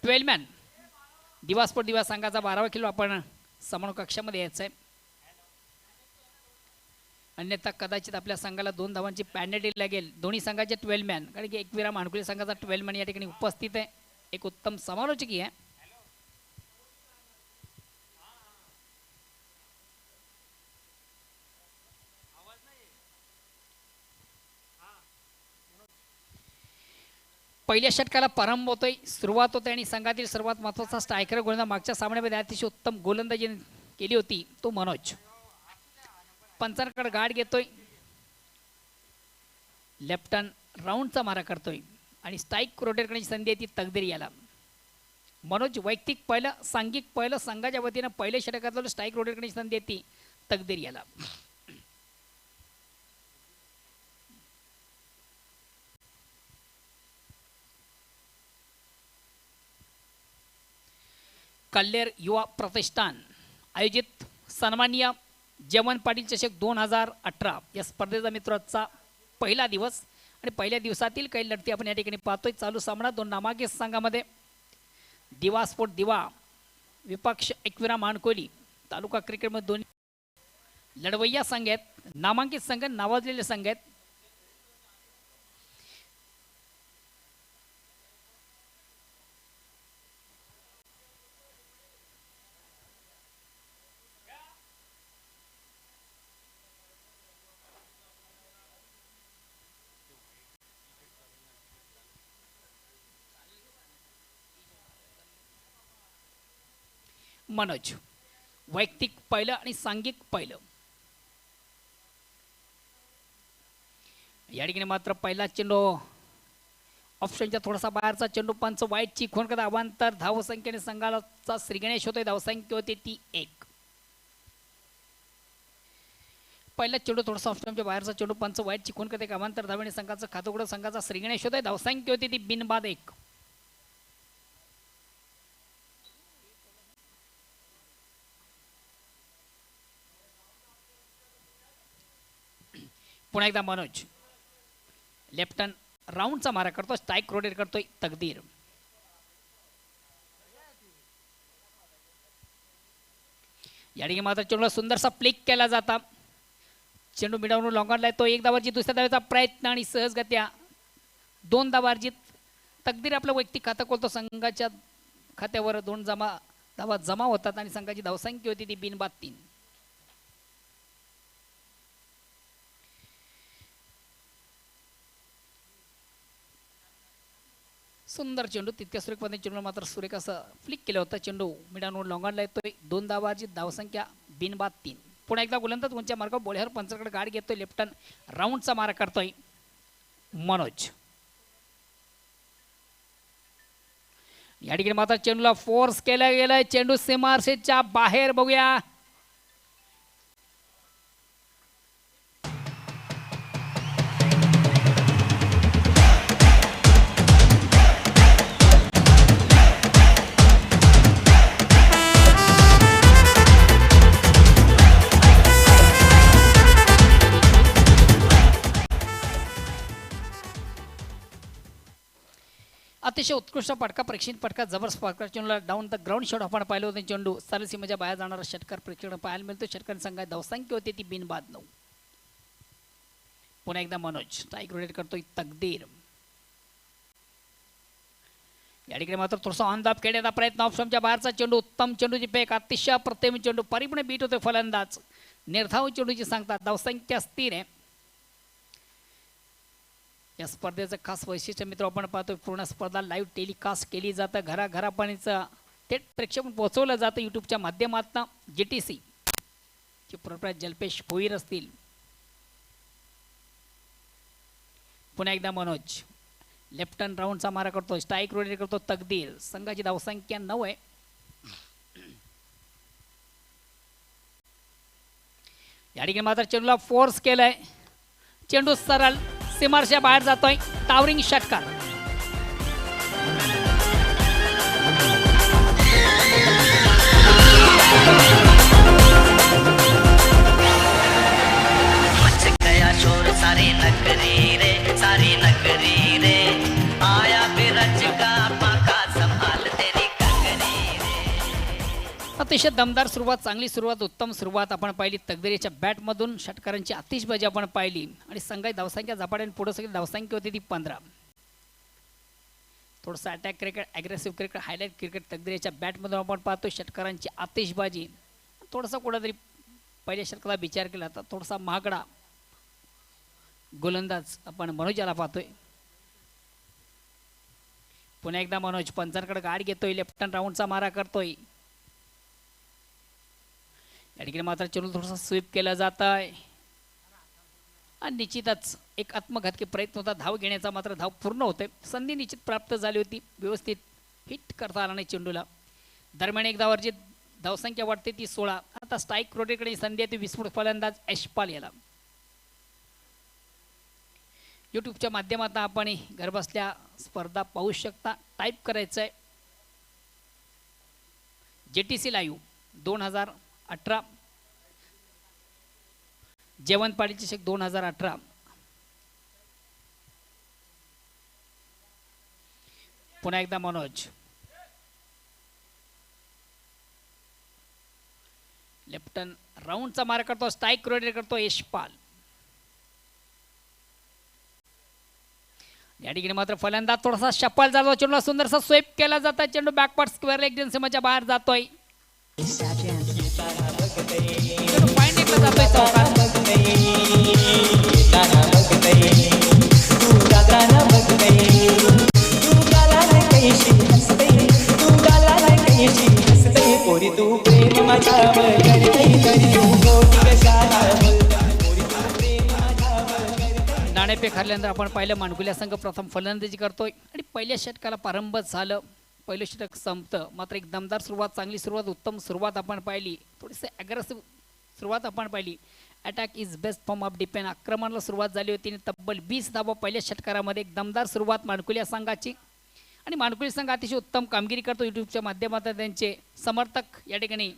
12 man दिवास्पोर्ट दिवा संघाचा 12वा खेळ आपण समोर कक्षामध्ये यायचा आहे. अन्यथा कदाचित आपल्या संघाला 2 धावांची पेनल्टी लागेल. दोन्ही संघाचे 12 मॅन, कारण की एकविरा मानकुली संघाचा 12 मॅन या ठिकाणी उपस्थित आहे. एक उत्तम समालोचक आहे. पहिल्या षटकाला प्रारंभ होतोय, सुरुवात होते आणि संघातील सर्वात महत्त्वाचा स्ट्रायकर गोलंदाज मागच्या सामन्यामध्ये अतिशय उत्तम गोलंदाजी केली होती तो मनोज. पंचांकडे गाठ घेतोय, लेफ्ट हँड राऊंडचा मारा करतोय आणि स्ट्राईक रोटेट करण्याची संधी ती तकदीर याला. मनोज वैयक्तिक पहिलं, सांघिक पहिलं, संघाच्या वतीनं पहिल्या षटकातलं स्ट्राईक रोटेट करण्याची संधी ती तकदीर याला. कल्लेर युवा प्रतिष्ठान आयोजित सन्माननीय जयवंत पाटील चषक 2018 या स्पर्धेचा मित्रांचा पहिला दिवस आणि पहिल्या दिवसातील काही लढती आपण या ठिकाणी पाहतोय. चालू सामना 2 नामांकित संघामध्ये दिवा स्पोर्ट दिवा विपक्ष एकविरा मानकोली तालुका क्रिकेटमध्ये दोन्ही लढवय्या संघ आहेत. नामांकित संघ नावाजलेले संघ आहेत. मनोज वैयक्तिक पहिलं आणि सांघिक पहिलं. या ठिकाणी मात्र पहिला चेंडू ऑप्शनच्या थोडासा बाहेरचा चेंडू, पंच वाईटची खूण करता अवांतर धावसंख्येने संघाचा श्रीगणेश होतोय. धावसंख्या होती ती 1. पहिला चेंडू थोडासा ऑप्शनच्या बाहेरचा चेंडू, पंच वाईटची खूण करते अवांतर धावेने संघाचं खातं उघडत संघाचा श्रीगणेश होतोय. धावसंख्या होती ती बिनबाद 1. पुन्हा एकदा मनोज लेफ्ट हँड राऊंडचा मारा करतो, स्ट्राईक रोटेट करतोय तकदीर. या ठिकाणी मात्र चेंडूला सुंदरसा फ्लिक केला जाता. चेंडू मिडवरून लॉंगॉनला येतो. 1 धावाची दुसऱ्या धावेचा प्रयत्न आणि सहजगत्या 2 धावार्जित तकदीर आपलं वैयक्तिक खातं खोलतो. संघाच्या खात्यावर 2 धावा जमा होतात आणि संघाची धावसंख्या होती ती बिनबाद 3. सुंदर चेंडू, तितक्या सुरेख पद्धतीने चेंडू मात्र सुरेख असं फ्लिक केलं होतं. चेंडू मिडानवर लॉंगॉनला येतोय. 2 धावाची धावसंख्या बिनबाद 3. पुन्हा एकदा गोलंदाज उंच्या मार्गावर बोळ्यावर पंचाकडे गाड घेतोय. लेफ्ट हँड राऊंडचा मारा करतोय मनोज. या ठिकाणी मात्र चेंडूला फोर्स केला गेलाय. चेंडू सीमारेषेच्या बाहेर. बघूया अतिशय उत्कृष्ट फटका, प्रेक्षणीय फटका, जबरदस्त फटका. चेंडूला डाऊन द ग्राउंड शॉट आपण पाहिलं होतं. चेंडू सरळ सीमेच्या बाहेर जाणारा षटकार प्रेक्षकांना पाहायला मिळतो. षटकार संघात धावसंख्या होती ती बिनबाद 9. पुन्हा एकदा मनोज स्ट्राईक रोटेट करतोय तकदीर. या ठिकाणी मात्र थोडासा ऑन द खेळण्याचा प्रयत्न, ऑप्शनच्या बाहेरचा चेंडू, उत्तम चेंडूची फेक, अतिशय प्रतिम चेंडू, परिपूर्ण बीट होतोय फलंदाज. निर्धाव चेंडूची सांगतात. धावसंख्या स्थिर आहे. या स्पर्धेचं खास वैशिष्ट्य मित्र आपण पाहतोय, पूर्ण स्पर्धा लाईव्ह टेलिकास्ट केली जातं. घराघरापर्यंत थेट प्रेक्षक पोहोचवलं जातं यूट्यूबच्या माध्यमातून. GTC चे प्रोप्रायटर जल्पेश भोईर असतील. पुन्हा एकदा मनोज लेफ्ट हँड राऊंडचा मारा करतो, स्ट्राईक रोटेट करतो तकदीर. संघाची धावसंख्या 9 आहे. या ठिकाणी मात्र चेंडूला फोर्स केलाय. चेंडू सरळ सीमारेषेच्या बाहेर जातोय. टावरिंग षटकार. मच गया शोर सारी नगरी रे, सारी नगरी रे. आया बिरज का पाका संभाल तेरी अतिशय दमदार सुरुवात, चांगली सुरुवात, उत्तम सुरुवात आपण पाहिली. तकदीरीच्या बॅटमधून षटकारांची आतिषबाजी आपण पाहिली आणि संघाची धावसंख्या झपाट्याने पुढे सगळी धावसंख्या होती ती 15. थोडंसं attack cricket, aggressive cricket, highlight cricket तकदीरीच्या बॅटमधून आपण पाहतो. षटकारांची आतिषबाजी, थोडासा कुठेतरी पहिल्या षटकाला विचार केला तर थोडासा महागडा गोलंदाज आपण मनोज पाहतोय. पुन्हा एकदा मनोज पंचांकडे गाडी घेतोय, लेफ्ट हँड राऊंडचा मारा करतोय. या ठिकाणी मात्र चेंडू थोडासा स्वीप केला जात आहे आणि निश्चितच एक आत्मघातकी प्रयत्न होता धाव घेण्याचा, मात्र धाव पूर्ण होते. संधी निश्चित प्राप्त झाली होती, व्यवस्थित हिट करता आला नाही चेंडूला. दरम्यान एक धावावरची धावसंख्या वाटते ती 16. आता स्ट्राईक रोटेकडे संधी आहे ती विस्फोट फलंदाज यशपाल याला. यूट्यूबच्या माध्यमातून आपण घरबसल्या स्पर्धा पाहू शकता. टाईप करायचं आहे JTC लाईव्ह 2018 जेवण पाटील चषक 2018. पुन्हा एकदा मनोज लेफ्ट राऊंडचा मार करतो, स्ट्राईक रोटेट करतो यशपाल. या ठिकाणी मात्र फलंदाज थोडासा शपाल जातो, चेंडूला सुंदरसा स्वीप केला जाता. चेंडू बॅकवर्ड स्क्वेअर लेग सीमाच्या बाहेर जातोय. पॉइंट एकला जातोय चौकार. नाणेफेक हरल्यानंतर आपण पाहिलं मानकुल्या संघ प्रथम फलंदाजी करतोय आणि पहिल्या षटकाला प्रारंभ झालं. पहिलं षटक संपतं, मात्र एक दमदार सुरुवात, चांगली सुरुवात, उत्तम सुरुवात आपण पाहिली. थोडीशी ॲग्रेसिव्ह सुरुवात आपण पाहिली. Attack is best form of defence. आक्रमणाला सुरुवात झाली होती आणि तब्बल 20 धावा पहिल्या षटकारामध्ये. एक दमदार सुरुवात मानकुल्या संघाची आणि मानकुली संघ अतिशय उत्तम कामगिरी करतो. यूट्यूबच्या माध्यमातून त्यांचे समर्थक या ठिकाणी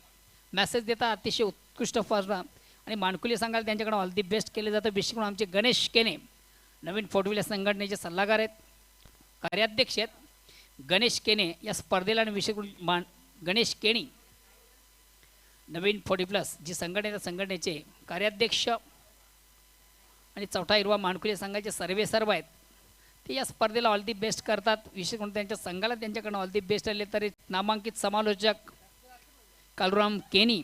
मेसेज देतात अतिशय उत्कृष्ट फर्स्ट आणि मानकुली संघाला त्यांच्याकडे ऑल दी बेस्ट केले जातं. विशेष करून आमचे गणेश केने नवीन फोर व्हीलर संघटनेचे सल्लागार आहेत, कार्याध्यक्ष आहेत. गणेश केने या स्पर्धेला आणि विशेष करून गणेश केणी नवीन 40 प्लस जी संघटनेचे कार्याध्यक्ष आणि चौथा हिरवा मानकुली संघाचे सर्व आहेत. ते या स्पर्धेला ऑल दी बेस्ट करतात. विशेष करून त्यांच्या संघाला त्यांच्याकडनं ऑल दी बेस्ट आले तरी नामांकित समालोचक कालुराम केनी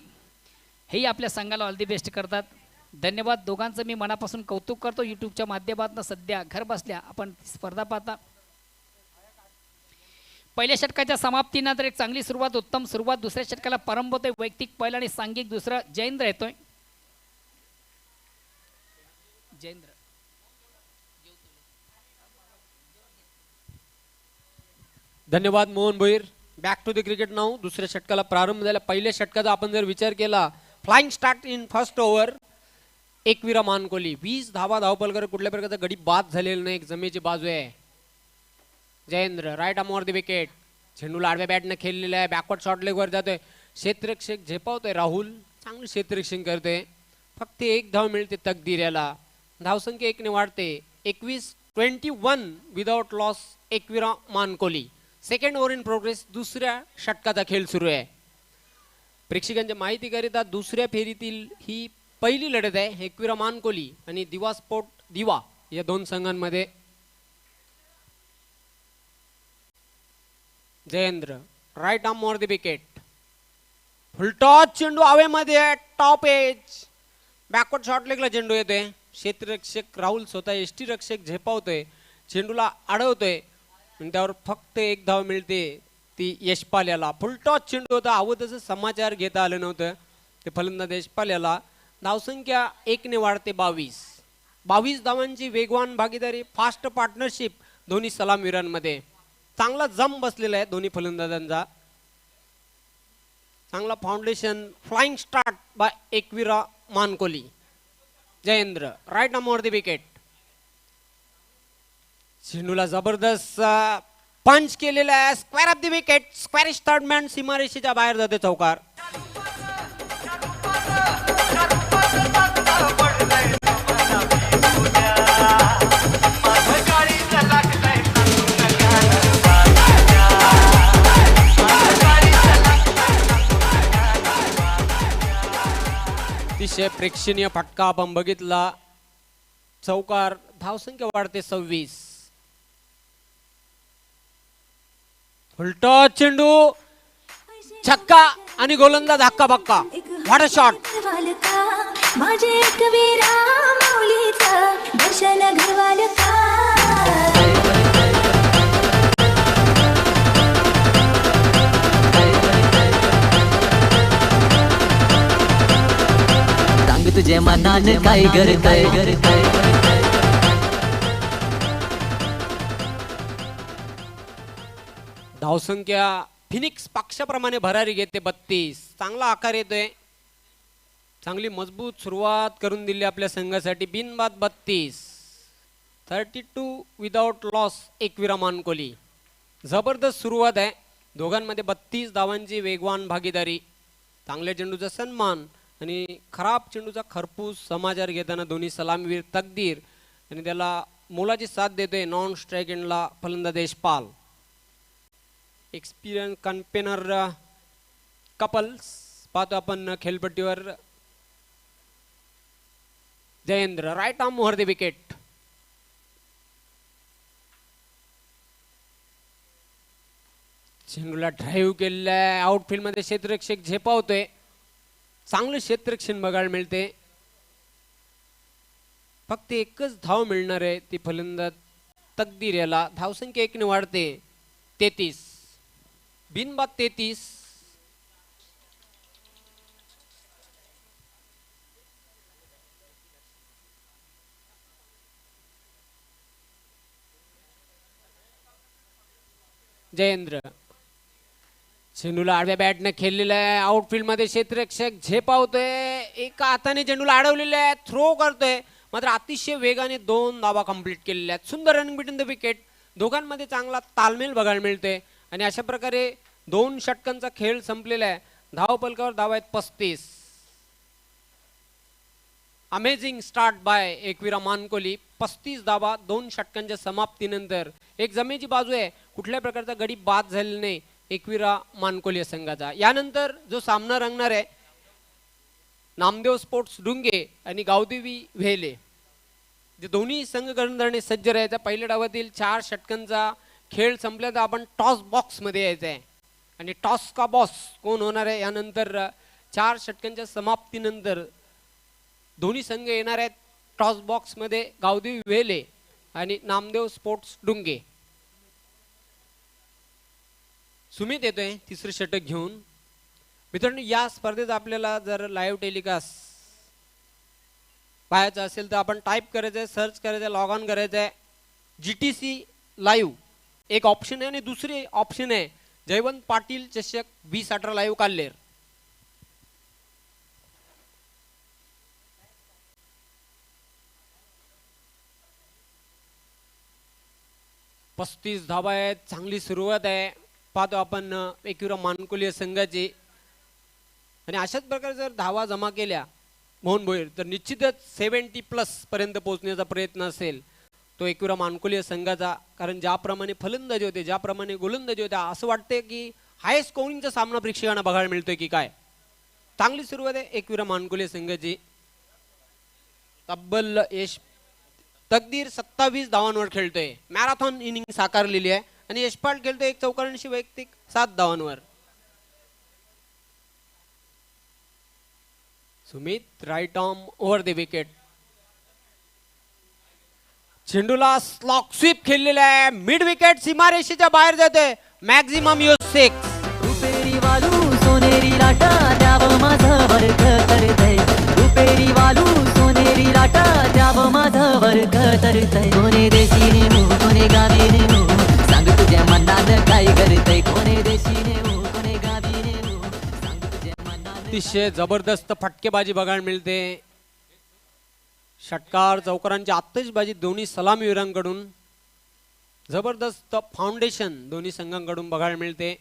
हेही आपल्या संघाला ऑल दी बेस्ट करतात. धन्यवाद दोघांचं मी मनापासून कौतुक करतो. यूट्यूबच्या माध्यमातून सध्या घर बसल्या आपण स्पर्धा पाहता. पहिल्या षटकाच्या समाप्तीनंतर एक चांगली सुरुवात, उत्तम सुरुवात. दुसऱ्या षटकाला प्रारंभ होतोय. वैयक्तिक पहिला आणि सांघिक दुसरा. जयेंद्र येतोय. जयेंद्र धन्यवाद Mohan Bhoir. Back to the cricket now. दुसऱ्या षटकाला प्रारंभ झाला. पहिल्या षटकाचा आपण जर विचार केला, flying start in first over. Ekvira Mankoli 20 धावा धावपलकर, कुठल्या प्रकारचा गडी बाद झालेला नाही. एक जमेची बाजू आहे. Jayendra right arm over the wicket. झेंडूला आडव्या बॅटने खेळलेला आहे. बॅकवर्ड शॉट लेगवर जातोय. क्षेत्ररक्षक झेपावतोय. राहुल चांगलं क्षेत्ररक्षण करतोय. फक्त एक धाव मिळते तकदीर याला. धावसंख्या 1 ने वाढते. 21 without loss. Ekvira Mankoli. Second over in progress. दुसऱ्या षटकाचा खेळ सुरू आहे. प्रेक्षकांच्या माहितीकरिता दुसऱ्या फेरीतील ही पहिली लढत आहे. एकविरा मानकोली आणि दिवा स्पोर्ट दिवा या दोन संघांमध्ये. Jayendra right arm over the wicket. Full toss चेंडू हवेमध्ये. Top edge. बॅकवर्ड शॉट लेगला चेंडू येतोय. क्षेत्ररक्षक राहुल स्वतः यष्टी रक्षक झेपावतोय. चेंडूला अडवतोय आणि त्यावर फक्त एक धाव मिळते ती यशपाल याला. फुलटॉस चेंडू होता. हवं तसं समाचार घेता आलं नव्हतं. ते फलंदाज यशपाल याला. धावसंख्या 1 ने वाढते. 22 धावांची वेगवान भागीदारी. फास्ट पार्टनरशिप दोन्ही सलामवीरांमध्ये. चांगला जम बसलेला आहे दोन्ही फलंदाजांचा. चांगला foundation. Flying start by Ekvira Mankoli. Jayendra right arm over the wicket. झेंडूला जबरदस्त पंच केलेला आहे. Square off the wicket. Square third man. सीमारेषेच्या बाहेर जाते चौकार. अतिशय प्रेक्षणीय फटका आपण बघितला. चौकार, धावसंख्या वाढते 26. उलटा चेंडू, छक्का आणि गोलंदाज हक्का बक्का. What a shot. माझे एक वीरा माऊलीचं दर्शन घडवाल का. सांग तुझे मनाने काय करताय. धावसंख्या फिनिक्स पक्षाप्रमाणे भरारी घेते 32. चांगला आकार येतोय. चांगली मजबूत सुरुवात करून दिली आपल्या संघासाठी. बिनबाद 32. 32 विदाउट लॉस एकविरा मानकोली. जबरदस्त सुरुवात आहे. दोघांमध्ये 32 धावांची वेगवान भागीदारी. चांगल्या चेंडूचा सन्मान आणि खराब चेंडूचा खरपूस समाचार घेताना दोन्ही सलामीवीर तकदीर आणि त्याला मोलाची साथ देतोय नॉन स्ट्राईक एंडला फलंदाज यशपाल. एक्सपिरियन्स कॅम्पेनर कपल्स पाहतो आपण खेळपट्टीवर. Jayendra right arm over the wicket. चेंडूला ड्राईव्ह केलेला आहे. आउटफील्ड मध्ये क्षेत्ररक्षक झेपावतोय. चांगलं क्षेत्ररक्षण बघायला मिळते. फक्त एकच धाव मिळणार आहे ती फलंदाज तकदीर याला. धावसंख्या 1 ने वाढते 33. बिनबाद 33. जयेंद्र चेंडूला आडव्या बॅटने खेळलेला आहे. आउटफील्ड मध्ये क्षेत्ररक्षक झेपावतोय. एका हाताने चेंडूला अडवलेला आहे. थ्रो करतोय. मात्र अतिशय वेगाने 2 धावा कंप्लीट केलेल्या आहेत. सुंदर रनिंग बिटवीन द विकेट. दोघांमध्ये चांगला तालमेल बघायला मिळतोय आणि अशा प्रकारे 2 षटकांचा खेळ संपलेला आहे. धाव फलकावर धावा आहेत 35. Amazing start by Ekvira Mankoli. 35 धावा 2 षटकांच्या समाप्तीनंतर. एक जमेची बाजू आहे. कुठल्या प्रकारचा गडी बाद झालेला नाही एकविरा मानकोली संघाचा. यानंतर जो सामना रंगणार आहे नामदेव स्पोर्ट्स डुंगे आणि गावदेवी व्हेले. जे दोन्ही संघ करणारे सज्ज राहायचा. पहिल्या डावातील 4 षटकांचा खेळ संपला तर आपण टॉस बॉक्स मध्ये यायचं आहे आणि टॉस का बॉस कोण होणार आहे यानंतर 4 षटकांच्या समाप्तीनंतर दोन्ही संघ येणार आहेत टॉस बॉक्स मध्ये. गावदेवी व्हेले आणि नामदेव स्पोर्ट्स डुंगे. सुमित येतोय तिसरं षटक घेऊन. मित्रांनो या स्पर्धेत आपल्याला जर लाईव्ह टेलिकास्ट पाहायचं असेल तर आपण टाईप करायचं आहे, सर्च करायचं आहे, लॉग ऑन करायचं आहे. GTC लाईव्ह एक ऑप्शन आहे आणि दुसरी ऑप्शन आहे जयवंत पाटील चषक 2018 लाईव्ह काल्लेर. पस्तीस धावा आहेत. चांगली सुरुवात आहे. पाहतो आपण एकविरा मानकोली संघाची. आणि अशाच प्रकारे जर धावा जमा केल्या मोहन भोईर तर निश्चितच 70+ पर्यंत पोहोचण्याचा प्रयत्न असेल तो एकविरा मानकोली संघाचा. कारण ज्याप्रमाणे फलंदाजी होते ज्याप्रमाणे गोलंदाजी होत्या असं वाटते की हाय स्कोरिंगचा सामना प्रेक्षकांना बघायला मिळतोय की काय. चांगली सुरुवात आहे एकविरा मानकोली संघाची. तब्बल यश तकदीर 27 धावांवर खेळतोय. मॅरेथॉन इनिंग साकारलेली आहे आणि यशपाल खेळतोय 1 चौकारांशी वैयक्तिक 7 धावांवर. Sumit right arm over the wicket. चेंडूला स्लॉक स्वीप खेळलेला आहे. मिड विकेट सीमारेषेच्या बाहेर जाते. Maximum use 6. रुपेरी वालू सोनेरी लाटा द्याव माझं वर्ग करतय. रुपेरी वालू सोनेरी लाटा द्याव माझं वर्ग करतय. कोणे देशी नेमू कोणे गावी नेमू सांग तुझ्या मनानं काय करतय. कोणे देशी नेमू कोणे गावी नेमू सांग तुझ्या मनानं. अतिशय जबरदस्त फटकेबाजी बघायला मिळते. षटकार चौकारांची आतषबाजी दोन्ही सलामीवीरांकडून. जबरदस्त फाउंडेशन दोन्ही संघांकडून बघायला मिळते.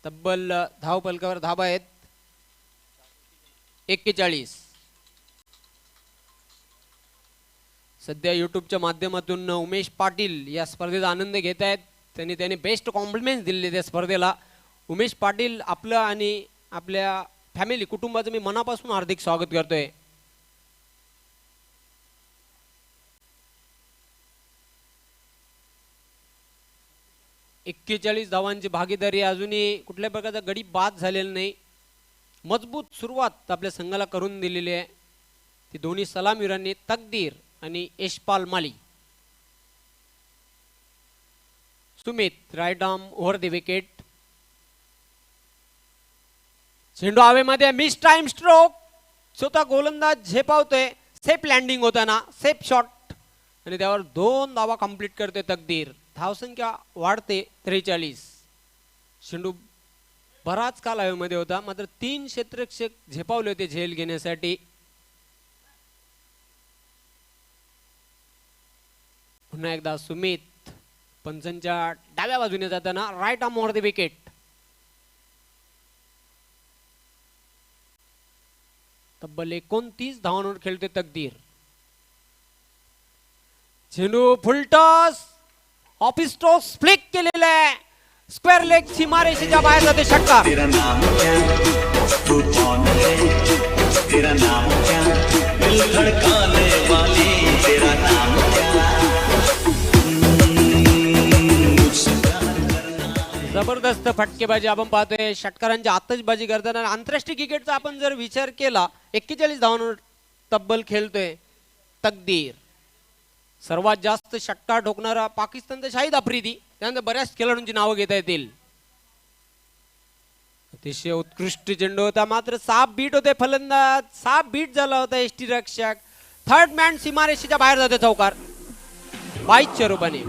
तब्बल धाव फलकावर धाबा आहेत 41. सध्या युट्यूबच्या माध्यमातून उमेश पाटील या स्पर्धेचा आनंद घेत आहेत. त्यांनी बेस्ट कॉम्प्लिमेंट्स दिले त्या स्पर्धेला. उमेश पाटील आपलं आणि आपल्या फॅमिली कुटुंबाचं मी मनापासून हार्दिक स्वागत करतोय. 41 धावांची भागीदारी, अजूनही कुठल्या प्रकारचा गडी बाद झालेला नाही. मजबूत सुरुवात आपल्या संघाला करून दिलेली आहे. ती दोन्ही सलामीवीरांनी तकदीर आणि Yashpal Mali. Sumit right arm over the wicket. चेंडू हवेमध्ये, मिस टाइम स्ट्रोक. स्वतः गोलंदाज झेपावतोय. सेफ लँडिंग होताना, सेफ शॉट आणि त्यावर 2 धावा कंप्लीट करते तकदीर. धावसंख्या वाढते 43. चेंडू बराच काल हवेमध्ये होता, मात्र 3 क्षेत्ररक्षक झेपावले होते झेल घेण्यासाठी. पुन्हा एकदा सुमित पंचांच्या डाव्या बाजूने जाताना right arm over the wicket. तब्बल 29 धावांवर खेळते तकदीर. चेंडू फुलटॉस, ऑफिस टॉस फ्लिक केलेला आहे. स्क्वेअर लेग सीमारेषेच्या बाहेर जाते षटकार. तेरा नाम क्या, तू कौन है, तेरा नाम क्या, दिल धड़काने वाली, तेरा नाम क्या, मुझसे प्यार करना. जबरदस्त फटकेबाजी आपण पाहतोय षटकारांची आतषबाजी करताना. आंतरराष्ट्रीय क्रिकेटचा आपण जर विचार केला, 41 धावांवर तब्बल खेळतोय तकदीर. सर्वात जास्त षटकार ठोकणारा पाकिस्तानचा शाहिद आफ्रिदी. त्यानंतर बऱ्याच खेळाडूंची नावं घेता येतील. अतिशय उत्कृष्ट चेंडू होता, मात्र 6 बीट होते फलंदाज. 6 बीट झाला होता एसटी रक्षक. थर्ड मॅन सीमारेषेच्या बाहेर जाते चौकार 22च्या रूपाने.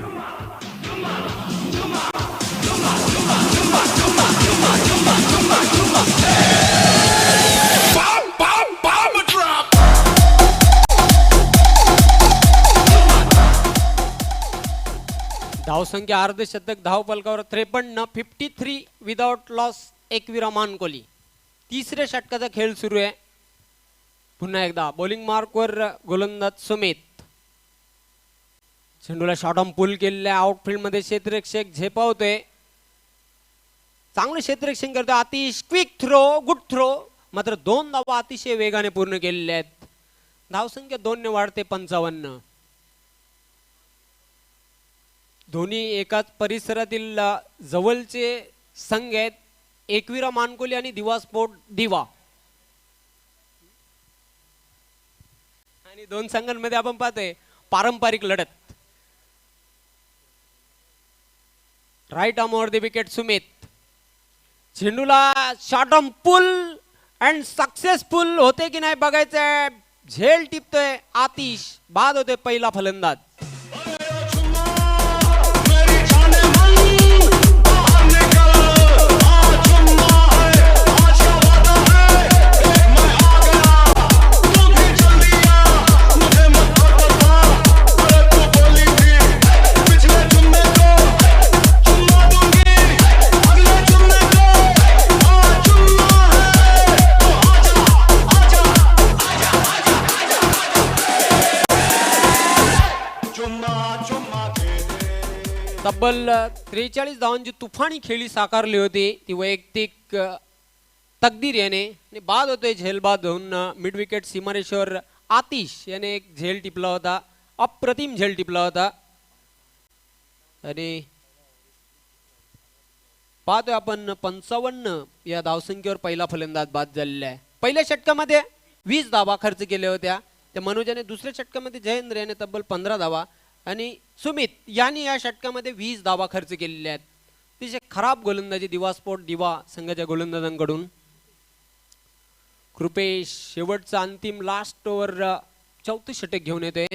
धावसंख्या अर्धशतक, धावफलकावर 53, 53 विदाउट लॉस, एकविरा मानकोली. तिसऱ्या षटकाचा खेळ सुरू आहे. पुन्हा एकदा बॉलिंग मार्कवर गोलंदाज सुमित. चेंडूला शॉर्ट ऑन पुल केलेल्या आउटफील्ड मध्ये क्षेत्ररक्षक झेपावतोय. चांगलं क्षेत्ररक्षण करतोय Atish. Quick throw, good throw, मात्र 2 धावा अतिशय वेगाने पूर्ण केलेल्या आहेत. धावसंख्या 2 ने वाढते 55. दोन्ही एकाच परिसरातील जवळचे संघ आहेत. एकविरा मानकोली आणि दिवा स्पोर्ट दिवा. आणि 2 संघांमध्ये आपण पाहतोय पारंपरिक लढत. Right arm over the wicket Sumit. चेंडूला short on pull and successful होते की नाही बघायचंय. झेल टिपतोय आतिश. बाद होते पहिला फलंदाज. तब्बल 43 धावांची तुफानी खेळी साकारली होती ती वैयक्तिक तकदीर याने. बाद होतोय झेलबाद होऊन मिड विकेट सीमारेश्वर आतिश याने एक झेल टिपला होता. अप्रतिम झेल टिपला होता. आणि पाहतोय आपण 55 या धावसंख्येवर पहिला फलंदाज बाद झालेला आहे. पहिल्या षटकामध्ये 20 धावा खर्च केल्या होत्या. त्या मनोजाने दुसऱ्या षटकामध्ये जयेंद्र याने तब्बल 15 धावा आणि सुमित यांनी या षटकामध्ये 20 धावा खर्च केलेल्या आहेत. तिचे खराब गोलंदाजी दिवा स्पोर्ट दिवा संघाच्या गोलंदाजांकडून. कृपेश शेवटचा अंतिम लास्ट ओव्हर 34 षटक घेऊन येते.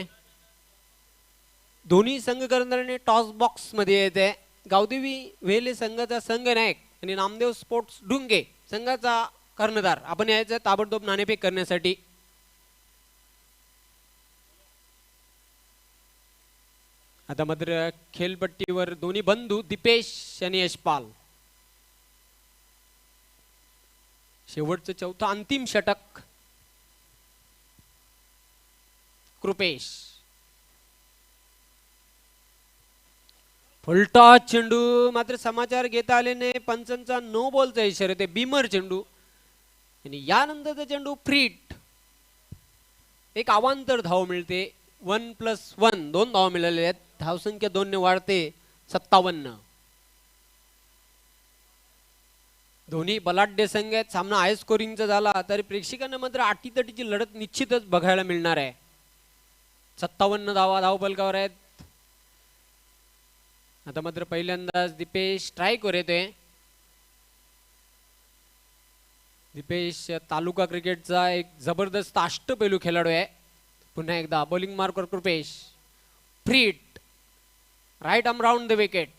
दोन्ही संघ करणाऱ्याने टॉस बॉक्स मध्ये येते. गावदेवी वेले संघाचा संघ नायक आणि नामदेव स्पोर्ट्स डुंगे संघाचा कर्णधार आपण यायचं ताबडतोब नाणेफेक करण्यासाठी. आता मात्र खेळपट्टीवर दोन्ही बंधू दीपेश आणि यशपाल. शेवटचं चौथं अंतिम षटक. कृपेश फुलटॉस चेंडू, मात्र समाचार घेता आले नाही. पंचांचा नो बॉलचा इशारा ते बीमर चेंडू आणि यानंतरचा चेंडू फ्रीट. एक अवांतर धाव मिळते. 1+1 2 धावा मिळालेल्या आहेत. धावसंख्या 2 ने वाढते 57. दोन्ही बलाढ्य संघ आहेत. सामना हाय स्कोरिंगचा झाला तरी प्रेक्षकांना मात्र अटीतटीची लढत निश्चितच बघायला मिळणार आहे. 57 धावफलकावर आहेत. आता मात्र पहिल्यांदाच दीपेश स्ट्राईकवर येतोय. दीपेश तालुका क्रिकेटचा एक जबरदस्त अष्टपैलू खेळाडू आहे. पुन्हा एकदा बॉलिंग मार्कर कृपेश. फ्रीट right arm round the wicket.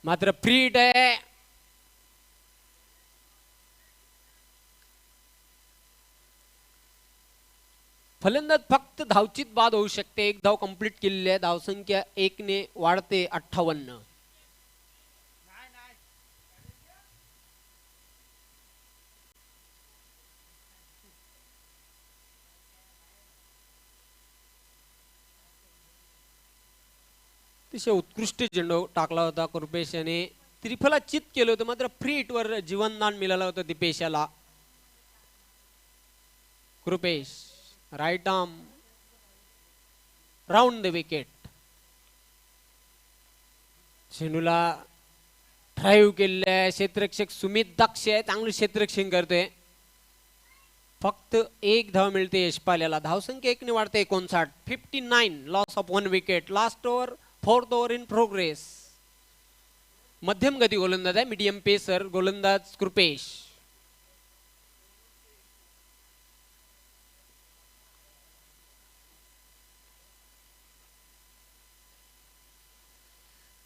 मात्र फ्रीट आहे. फलंदाज फक्त धावचीत बाद होऊ शकते. एक धाव कंप्लीट केलेली आहे. धावसंख्या 1 ने वाढते 58. अतिशय उत्कृष्ट चेंडू टाकला होता कृपेश याने. त्रिफला चित केलं होतं मात्र फ्रीट वर जीवनदान मिळालं होतं दीपेशाला. Kripesh right arm round the wicket. चेंडूला ड्राईव्ह केलेलं आहे. क्षेत्ररक्षक सुमित दक्ष आहे. चांगलं क्षेत्ररक्षण करतोय. फक्त एक धाव मिळते यशपाल याला. धावसंख्या 1 ने वाढते 59. 59 loss of 1 wicket. Last over 4th over in progress. मध्यम गती गोलंदाज आहे. मीडियम पेसर गोलंदाज कृपेश.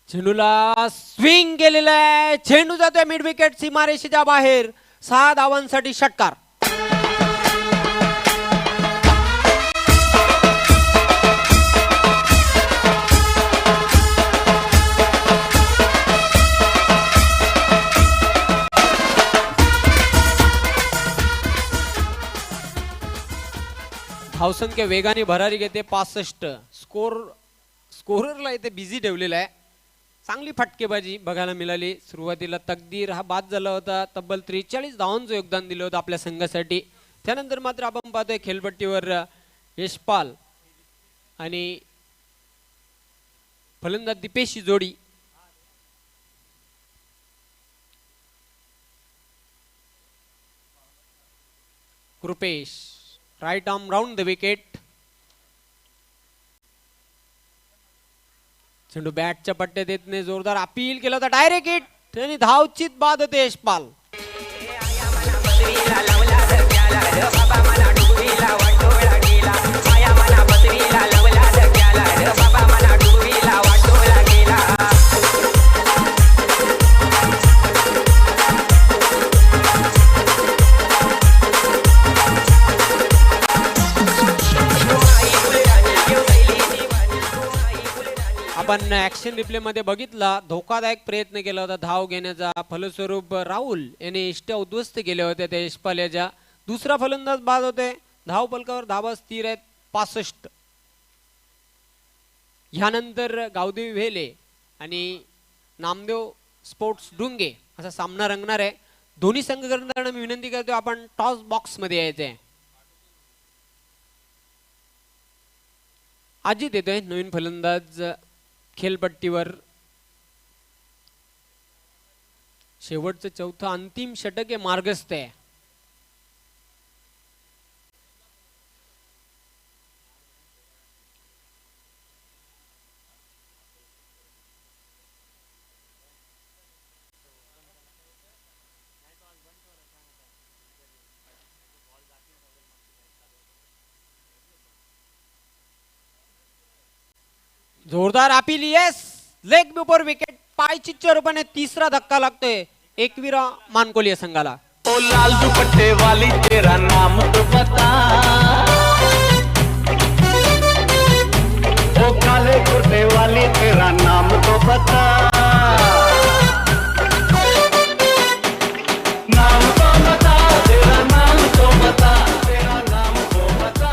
चेंडूला स्विंग केलेला आहे. चेंडू जातोय मिड विकेट सीमारेषेच्या बाहेर. 6 धावांसाठी षटकार. धावसंख्या वेगाने भरारी घेते 65. स्कोररला इथे बिझी ठेवलेला आहे. चांगली फटकेबाजी बघायला मिळाली. सुरुवातीला तकदीर हा बाद झाला होता. तब्बल 43 धावांचं योगदान दिलं होतं आपल्या संघासाठी. त्यानंतर मात्र आपण पाहतोय खेळपट्टीवर यशपाल आणि फलंदाज दीपेशची जोडी. Krupesh right arm round the wicket. चेंडू बॅटच्या पट्ट्यात येत नाही. जोरदार अपील केलं होतं. डायरेक्ट हिट आणि धावचीत बाद होते यशपाल. आपण ऍक्शन रिप्ले मध्ये बघितला. धोकादायक प्रयत्न केला होता धाव घेण्याचा. फलस्वरूप राहुल याने इष्ट्या उद्ध्वस्त केल्या होत्या त्या यशपाल याच्या. दुसरा फलंदाज बाद होते. धाव फलकावर धावा स्थिर आहेत 65. ह्यानंतर गावदेवी व्हेले आणि नामदेव स्पोर्ट्स डुंगे असा सामना रंगणार आहे. दोन्ही संघकर्त्यांना मी विनंती करतो आपण टॉस बॉक्स मध्ये यायचंय. अजित येतोय नवीन फलंदाज खेळपट्टीवर. शेवटचं चौथं अंतिम षटक आहे. मार्गस्थ आहे. जोरदार appeal. Yes leg before wicket. पायचितच्या रूपाने तिसरा धक्का लागतोय एकविरा मानकोली या संघाला. ओ लाल दुपट्टे वाली तेरा नाम तो बता. ओ काले कुर्ते वाली तेरा नाम तो बता. नाम तो बता तेरा नाम तो बता. तेरा नाम तो बता.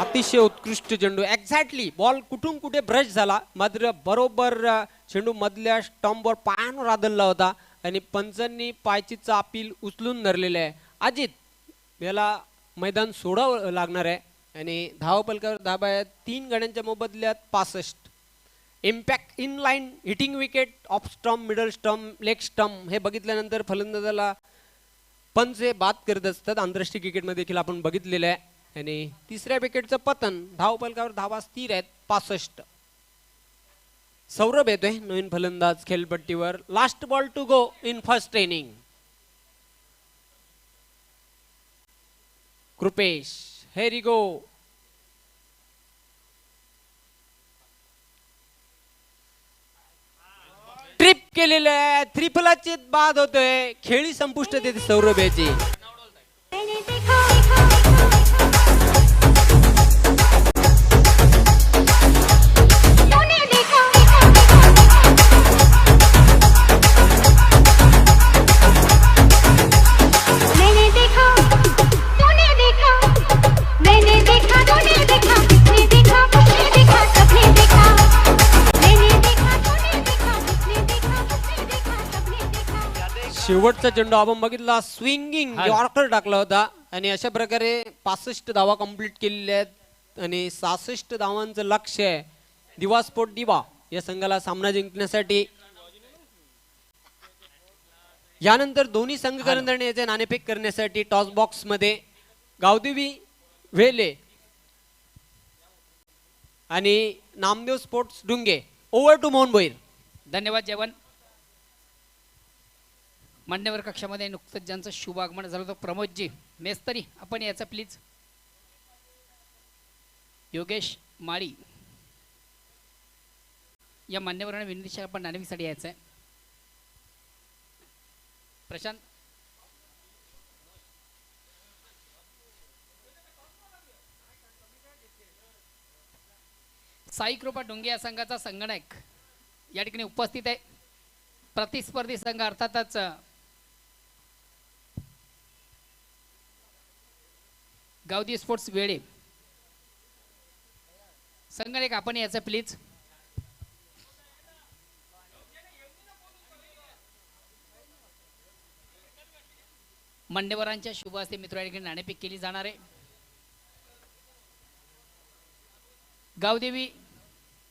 अतिशय उत्कृष्ट चेंडू. एक्झॅक्टली बॉल कुठून कुठे ब्रश झाला मात्र बरोबर चेंडू मधल्या स्टंपवर पायावर आदळला होता आणि पंचांनी पायचीचा अपील उचलून धरलेलं आहे. अजित याला मैदान सोडावं लागणार आहे आणि धावपलकावर धाबा आहेत 3 गड्यांच्या मोबदल्यात 65. Impact in line hitting wicket off stump middle stump leg stump हे बघितल्यानंतर फलंदाजाला पंच हे बाद करत असतात. आंतरराष्ट्रीय क्रिकेटमध्ये देखील आपण बघितलेलं आहे. आणि तिसऱ्या विकेटचं पतन, धावफलकावर धावा स्थिर आहेत 65. सौरभ येतोय नवीन फलंदाज खेळपट्टीवर. Last ball to go in first inning. Krupesh हेरी गो. ट्रिप केलेलं आहे. त्रिफलाची बाद होतोय. खेळी संपुष्टात येते सौरभ याची. मैंने देखा तूने देखा मैंने देखा तूने देखा मैंने देखा तूने देखा किसने देखा किसने देखा सबने देखा मैंने देखा तूने देखा किसने देखा किसने देखा सबने देखा. शेवटचा चेंडू आपण बघितला. स्विंगिंग यॉर्कर टाकला होता आणि अशा प्रकारे 65 धावा कंप्लीट केलेल्या आहेत आणि 66 धावांचं लक्ष आहे दिवा स्पोर्ट दिवा या संघाला सामना जिंकण्यासाठी. यानंतर दोन्ही संघ करंदळणे याचे नाणेफेक करण्यासाठी टॉस बॉक्स मध्ये गावदेवी वेले आणि Namdev sports Dunge. Over to Mohan Bhoir. धन्यवाद जेवण. मान्यवर कक्षामध्ये नुकतंच ज्यांचं शुभ आगमन झालं होतं प्रमोदजी मेस्तरी, आपण याचं प्लीज. योगेश माळी या मान्यवरांना विनंती आपण नाणेफेकीसाठी यायचं आहे. प्रशांत साई कृपा डोंगे या संघाचा संगणक या ठिकाणी उपस्थित आहे. प्रतिस्पर्धी संघ अर्थातच गावदी स्पोर्ट्स वेळे. संगणक आपण याचं प्लीज. मान्यवरांच्या शुभ हस्ते मित्र या ठिकाणी नाणेफेक केली जाणार आहे. गावदेवी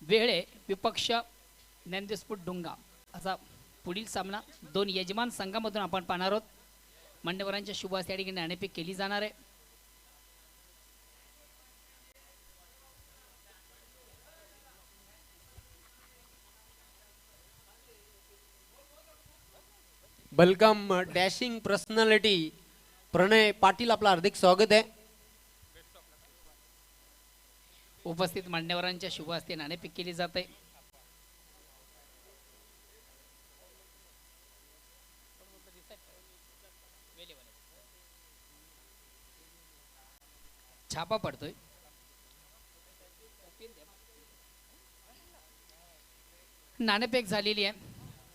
वेळे विपक्ष ज्ञानदेवस्फोट डुंगा असा पुढील सामना दोन यजमान संघामधून आपण पाहणार आहोत. मान्यवरांच्या शुभ हस्ते या ठिकाणी नाणेफेक केली जाणार आहे. वेलकम डॅशिंग पर्सनॅलिटी प्रणय पाटील, आपलं हार्दिक स्वागत आहे. उपस्थित मान्यवरांच्या शुभ हस्ते नाणेफेक केली जाते. छापा पडतोय. नाणेफेक झालेली आहे.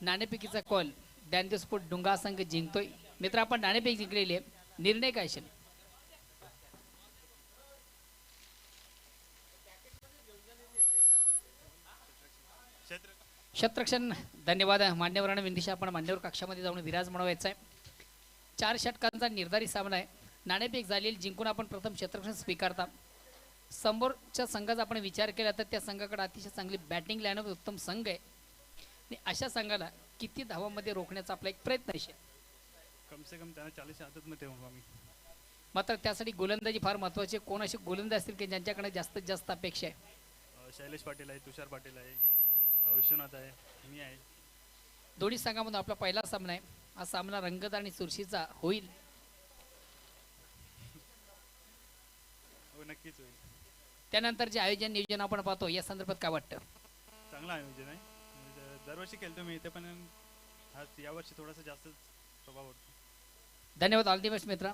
नाणेफेकीचा कॉल ज्ञानदेवस्फोट डुंगा संघ जिंकतोय. मित्र आपण नाणेफेक जिंकलेली आहे. निर्णय काय असेल? शतरक्षण. धन्यवाद मान्यवरांना विनंती आपण मान्यवर कक्षामध्ये जाऊन विराजमान व्हायचं आहे. 4 षटकांचा निर्धारित सामना आहे. नाणेफेक झालेली जिंकून आपण प्रथम शतरक्षण स्वीकारता. समोरच्या संघाचा आपण विचार केला तर त्या संघाकडे अतिशय चांगली बॅटिंग लाईनअप उत्तम संघ आहे आणि अशा संघाला किती धावांमध्ये रोखण्याचा आपला एक प्रयत्न असेल. कम से कम त्यांना 40 आदत मध्ये ठेवू आम्ही. मात्र त्यासाठी गोलंदाजी फार महत्त्वाची. कोण असे गोलंदाज असतील की ज्यांच्याकडे जास्तीत जास्त अपेक्षा आहे? शैलेश पाटील आहे, तुषार पाटील आहे, विश्वनाथ आहे, मी आहे. दोन्ही संघामधून आपला पहिला सामना आहे. हा सामना रंगत आणि चुरशीचा होईल. हो नक्कीच होईल. त्यानंतर जे आयोजन नियोजन आपण पाहतो या संदर्भात काय वाटतं? चांगलं आयोजन आहे. दरवर्षी खेळतो मी इथे, पण यावर्षी थोडासा जास्त प्रभाव पडतो. धन्यवाद. ऑल दी बेस्ट मित्र.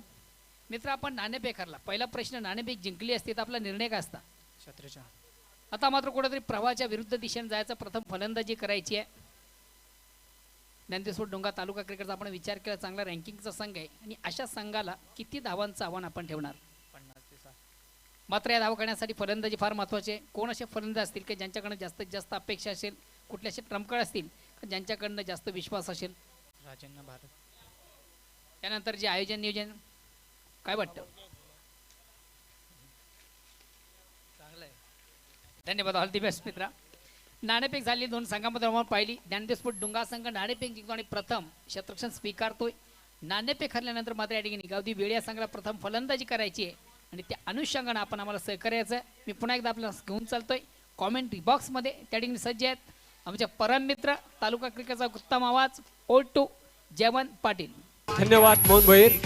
मित्र आपण नाणेफेक हरला. पहिला प्रश्न, नाणेफेक जिंकली असती तर आपला निर्णय काय असता? छत्रेच्या. आता मात्र कुठेतरी प्रवाहाच्या विरुद्ध दिशेने जायचं. प्रथम फलंदाजी करायची आहे. ज्ञानदेवस्फोट डोंगा तालुका क्रिकेटचा आपण विचार केला. चांगला रँकिंगचा संघ आहे आणि अशा संघाला किती धावांचं आव्हान आपण ठेवणार? 50 ते 60. मात्र या धावा करण्यासाठी फलंदाजी फार महत्त्वाची आहे. कोण असे फलंदाज असतील की ज्यांच्याकडनं जास्तीत जास्त अपेक्षा असेल? कुठले असे ट्रम्पकड असतील की ज्यांच्याकडनं जास्त विश्वास असेल? राजेंना भारत. त्यानंतर जे आयोजन नियोजन काय वाटतं? चांगलं आहे. धन्यवाद. ऑल दी बेस्ट मित्रा. नाणेफेक झाली दोन संघामध्ये आपण पाहिली. ज्ञानदेवस्फोट डुंगा संघ नाणेफेक जिंकतो आणि प्रथम शतरक्षण स्वीकारतोय. नाणेफेक हरल्यानंतर मात्र या ठिकाणी गावदी वेळ या संघाला प्रथम फलंदाजी करायची आहे आणि त्या अनुषंगाने आपण आम्हाला सहकार्याचं आहे. मी पुन्हा एकदा आपल्याला घेऊन चालतोय कॉमेंट्री बॉक्समध्ये. त्या ठिकाणी सज्ज आहेत आमचे परम मित्र तालुका क्रिकेटचा उत्तम आवाज O2 जयवंत पाटील. धन्यवाद मोहन भोईर.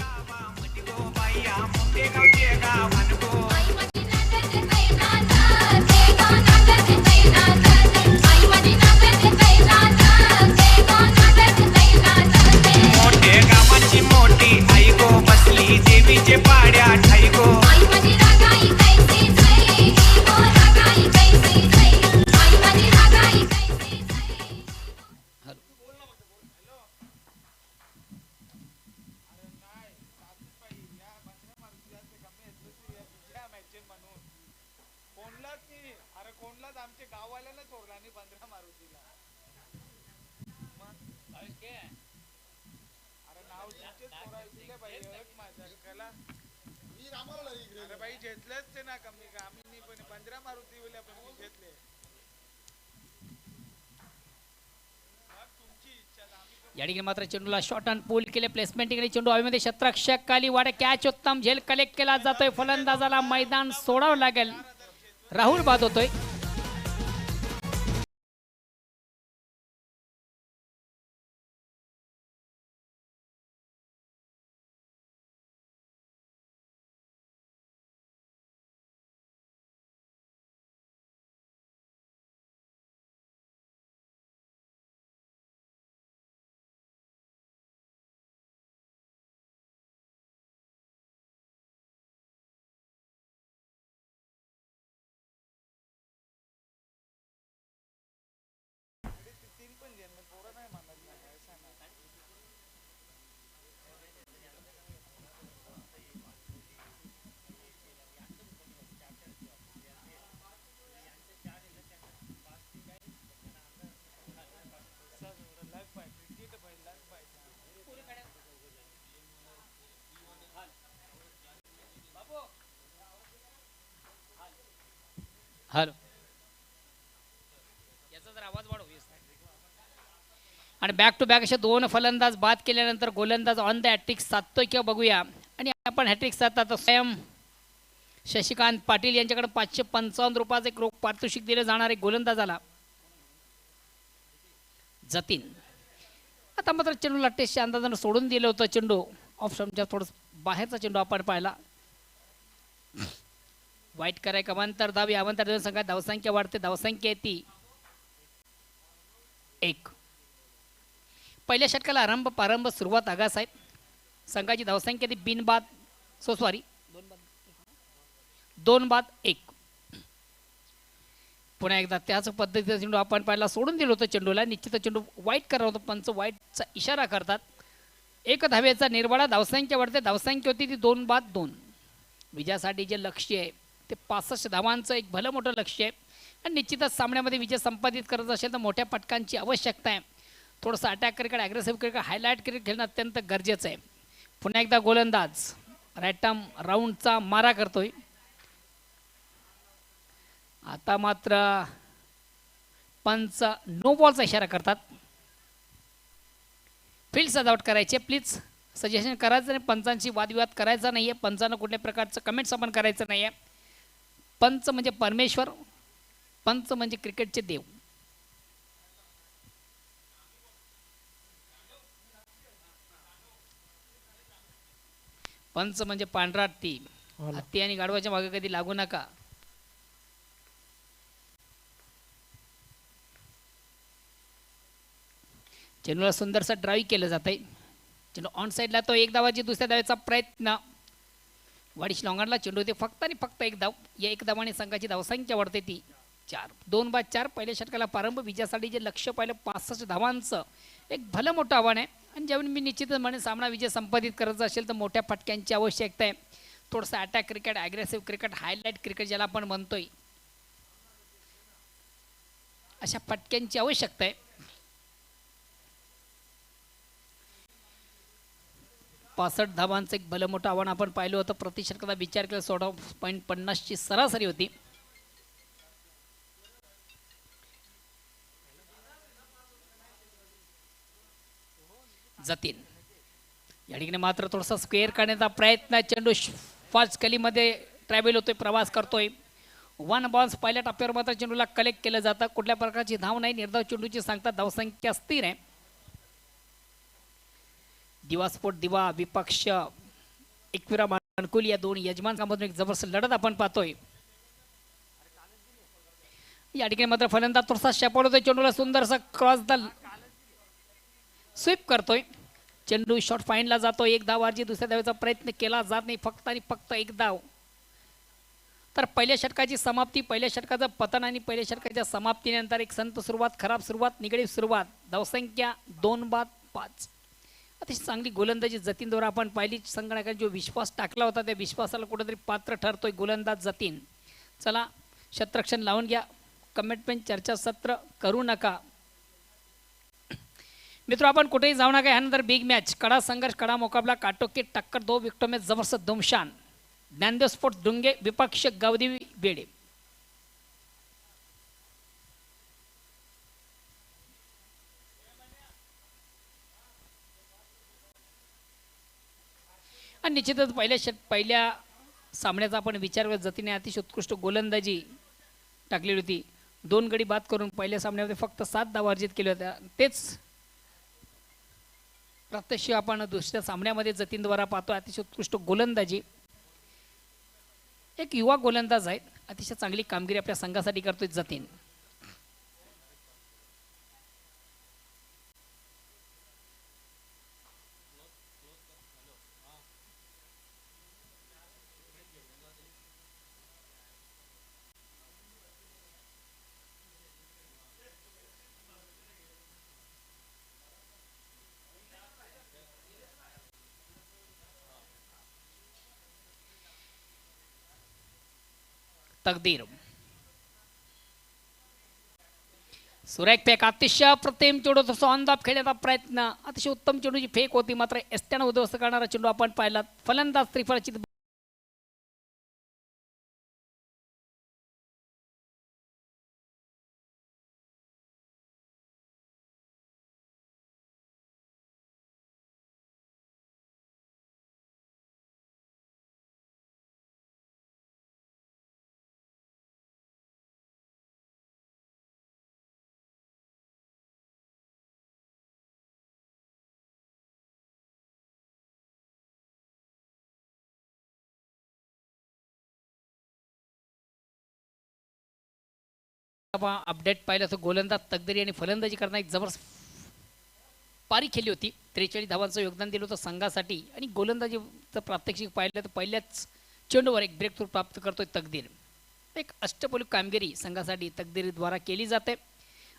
मोठे गावाची मोठी आई गो बसली देवीचे पाड्या ठाई गो. या ठिकाणी मात्र चेंडूला शॉर्ट अँड पूल केले. प्लेसमेंट ठिकाणी चेंडू हवेमध्ये क्षेत्ररक्षक खाली वाडे कॅच उत्तम झेल कलेक्ट केला जातोय. फलंदाजाला मैदान सोडावं लागेल. राहुल बाद होतोय. हॅलो याचा जर आवाज वाढव. आणि बॅक टू बॅक असे दोन फलंदाज बाद केल्यानंतर गोलंदाज ऑन द हॅट्रिक साधतोय किंवा बघूया. आणि आपण हॅट्रिक साधतात स्वयं शशिकांत पाटील यांच्याकडे 555 रुपयाचे एक रोख पारितोषिक दिले जाणार आहे गोलंदाजाला जतीन. आता मात्र चेंडूला टेस्टच्या अंदाजानं सोडून दिलं होतं. चेंडू ऑफ स्टंपच्या थोडं बाहेरचा चेंडू आपण पाहिला. वाईट कराय अवांतर धाव. अवांतर दोन संघात धावसंख्या वाढते. धावसंख्या येते 1. पहिल्या षटकाला प्रारंभ सुरुवात आगास आहे. संघाची धावसंख्या ती बिनबाद दोन बाद 1. पुन्हा एकदा त्याच पद्धतीचा चेंडू आपण पाहिला. सोडून दिलं होतं चेंडूला. निश्चित चेंडू वाईट करत होतं. पंच वाईटचा इशारा करतात. 1 धावेचा निर्वाळा. धावसंख्या वाढते. धावसंख्या होती ती 2 बाद 2. विजयासाठी जे लक्ष्य आहे ते 65 धावांचं एक भलं मोठं लक्ष्य आहे. आणि निश्चितच सामन्यामध्ये विजय संपादित करत असेल तर मोठ्या पटकांची आवश्यकता आहे. थोडंसं attack cricket aggressive cricket highlight cricket खेळणं अत्यंत गरजेचं आहे. पुन्हा एकदा गोलंदाज रॅटम राऊंडचा मारा करतोय. आता मात्र पंच नो बॉलचा इशारा करतात. फील्ड सजावट करायचे. प्लीज सजेशन करायचं नाही. पंचांशी वादविवाद करायचा नाही आहे. पंचांना कुठल्या प्रकारचं कमेंट्स आपण करायचं नाही आहे. पंच म्हणजे परमेश्वर. पंच म्हणजे क्रिकेटचे देव. पंच म्हणजे पांढरा हत्ती. हत्ती आणि गाढवाच्या मागे कधी लागू नका. चेंडूला सुंदरसा ड्राईव्ह केलं जात आहे. चेंडू ऑन साईडला तो 1 धावाची दुसऱ्या धावेचा प्रयत्न. वाडीश लॉंगांडला चेंडू होते फक्त आणि फक्त 1 धाव. या 1 धावाने संघाची धावसंख्या वाढते ती 4. 2 बाद 4. पहिल्या षटकाला प्रारंभ. विजयासाठी जे लक्ष्य पाहिलं 65 धावांचं एक भलं मोठं आव्हान आहे. आणि ज्यावेळी मी निश्चितच म्हणे सामना विजय संपादित करायचा असेल तर मोठ्या फटक्यांची आवश्यकता आहे. थोडंसं attack cricket aggressive cricket highlight cricket ज्याला आपण म्हणतोय अशा फटक्यांची आवश्यकता आहे. 65 धावांचं एक भलं मोठं आव्हान आपण पाहिलं होतं. प्रति षटकाचा विचार केला 16.50 ची सरासरी होती. जतीन या ठिकाणी मात्र थोडासा स्क्वेअर करण्याचा प्रयत्न, चेंडू फास्ट गलीमध्ये ट्रॅव्हल होतोय, प्रवास करतोय. 1 बॉल्स पहिल्या टप्प्यावर मात्र चेंडूला कलेक्ट केलं जातं. कुठल्या प्रकारची धाव नाही, निर्धाव चेंडूची सांगतात, धावसंख्या स्थिर आहे. दिवा स्फोट दिवा विपक्ष एकविरा मानकुली या दोन यजमानांमधून एक जबरदस्त लढत आपण पाहतोय. या ठिकाणी मात्र फलंदाज थोडासा शेपडतोय, चेंडूला सुंदरसा क्रॉस द स्वीप करतोय. चेंडू शॉर्ट फाईनला जातो. एक धाव अर्जी, दुसऱ्या धावेचा प्रयत्न केला जात नाही, फक्त आणि फक्त एक धाव. तर पहिल्या षटकाची समाप्ती, पहिल्या षटकाचं पतन आणि पहिल्या षटकाच्या समाप्तीनंतर एक संत सुरुवात, खराब सुरुवात, निगडीत सुरुवात. धावसंख्या 2-5. अतिशय चांगली गोलंदाजी जतीनद्वारा आपण पाहिली. संगणकाने जो विश्वास टाकला होता त्या विश्वासाला कुठेतरी पात्र ठरतोय गोलंदाज जतीन. चला शतरक्षण लावून घ्या. कमेंटमेंट चर्चासत्र करू नका मित्रों, आपण कुठेही जाऊ नका. यानंतर बिग मॅच, कडा संघर्ष, कडा मुकाबला, काटो की टक्कर, 2 विकेटों में जबरदस्त धुमशान. ज्ञानदेव स्पोर्ट्स डुंगे विपक्ष गावदेवी बेडे. आणि निश्चितच पहिल्या सामन्याचा आपण विचार करत जतीने अतिशय उत्कृष्ट गोलंदाजी टाकलेली होती. 2 गडी बाद करून पहिल्या सामन्यामध्ये फक्त 7 धावा अर्जित केल्या होत्या. तेच प्रत्यक्ष आपण दुसऱ्या सामन्यामध्ये जतीनद्वारा पाहतो. अतिशय उत्कृष्ट गोलंदाजी, एक युवा गोलंदाज आहे, अतिशय चांगली कामगिरी आपल्या संघासाठी करतोय जतीन. तकदीर सुरेख फेक, अतिशय प्रतिम चेंडू, तसं ऑन द खेळण्याचा प्रयत्न, अतिशय उत्तम चेंडूची फेक होती, मात्र एसट्यानं उद्ध्वस्त करणारा चेंडू आपण पाहिला. फलंदाज त्रिफळाची अपडेट पाहिलं तर गोलंदाज तकदीर यांनी फलंदाजी करताना एक जबरदस्त पारी खेळली होती. 43 धावांचं योगदान दिलं होतं संघासाठी. आणि गोलंदाजीचं प्रात्यक्षिक पाहिलं तर पहिल्याच चेंडूवर एक ब्रेक थ्रू प्राप्त करतोय तकदीर. एक अष्टपैलू कामगिरी संघासाठी तकदीरद्वारा केली जाते.